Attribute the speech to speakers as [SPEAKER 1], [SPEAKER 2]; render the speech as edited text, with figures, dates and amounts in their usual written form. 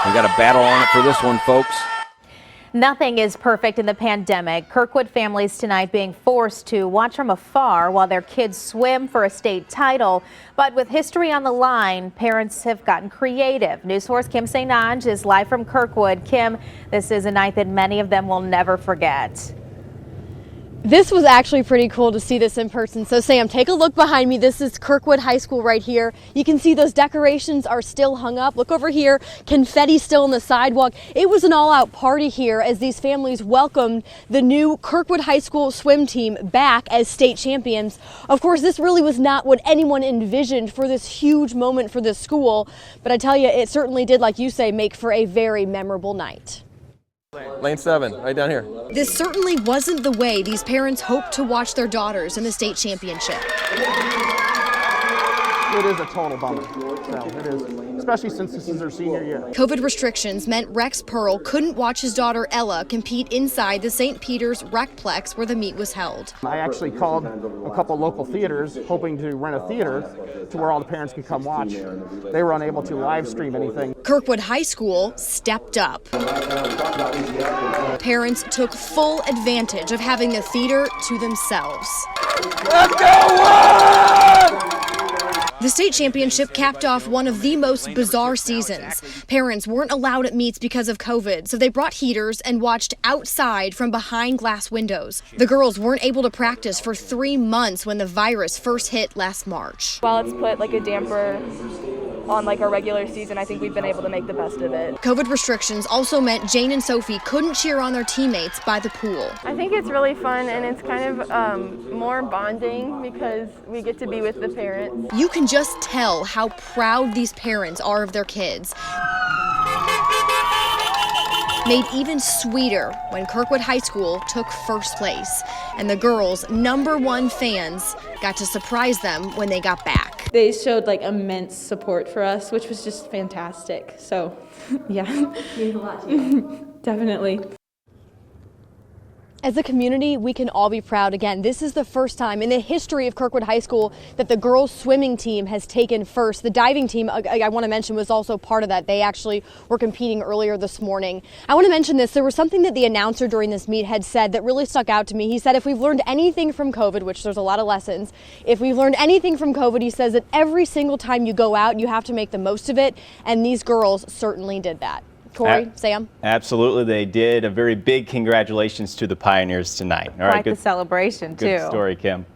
[SPEAKER 1] We got a battle on it for this one, folks.
[SPEAKER 2] Nothing is perfect in the pandemic. Kirkwood families tonight being forced to watch from afar while their kids swim for a state title. But with history on the line, parents have gotten creative. News 4's Kim St. Ange is live from Kirkwood. Kim, this is a night that many of them will never forget.
[SPEAKER 3] This was actually pretty cool to see this in person. So Sam, take a look behind me. This is Kirkwood High School right here. You can see those decorations are still hung up. Look over here, confetti still on the sidewalk. It was an all-out party here as these families welcomed the new Kirkwood High School swim team back as state champions. Of course, this really was not what anyone envisioned for this huge moment for this school. But I tell you, it certainly did, like you say, make for a very memorable night.
[SPEAKER 4] Lane 7, right down here.
[SPEAKER 3] This certainly wasn't the way these parents hoped to watch their daughters in the state championship.
[SPEAKER 5] It is a total bummer. So it is, especially since this is their senior year.
[SPEAKER 3] COVID restrictions meant Rex Pearl couldn't watch his daughter Ella compete inside the St. Peter's Recplex where the meet was held.
[SPEAKER 5] I actually called a couple local theaters hoping to rent a theater to where all the parents could come watch. They were unable to live stream anything.
[SPEAKER 3] Kirkwood High School stepped up. Parents took full advantage of having the theater to themselves.
[SPEAKER 4] Let's go, one!
[SPEAKER 3] The state championship capped off one of the most bizarre seasons. Parents weren't allowed at meets because of COVID, so they brought heaters and watched outside from behind glass windows. The girls weren't able to practice for 3 months when the virus first hit last March.
[SPEAKER 6] While it's put like a damper on like our regular season, I think we've been able to make the best of it.
[SPEAKER 3] COVID restrictions also meant Jane and Sophie couldn't cheer on their teammates by the pool.
[SPEAKER 6] I think it's really fun and it's kind of more bonding because we get to be with the parents.
[SPEAKER 3] You can just tell how proud these parents are of their kids. Made even sweeter when Kirkwood High School took first place, and the girls' #1 fans got to surprise them when they got back.
[SPEAKER 7] They showed like immense support for us, which was just fantastic. So, yeah. Means a lot to you. Definitely. As a community, we can all be proud. Again, this is the first time in the history of Kirkwood High School that the girls swimming team has taken first. The diving team, I want to mention, was also part of that. They actually were competing earlier this morning. I want to mention this. There was something that the announcer during this meet had said that really stuck out to me. He said if we've learned anything from COVID, which there's a lot of lessons, if we've learned anything from COVID, he says that every single time you go out, you have to make the most of it. And these girls certainly did that. Corey, Sam?
[SPEAKER 8] Absolutely, they did. A very big congratulations to the Pioneers tonight. All right,
[SPEAKER 2] Quite the celebration, too.
[SPEAKER 8] Good story, Kim.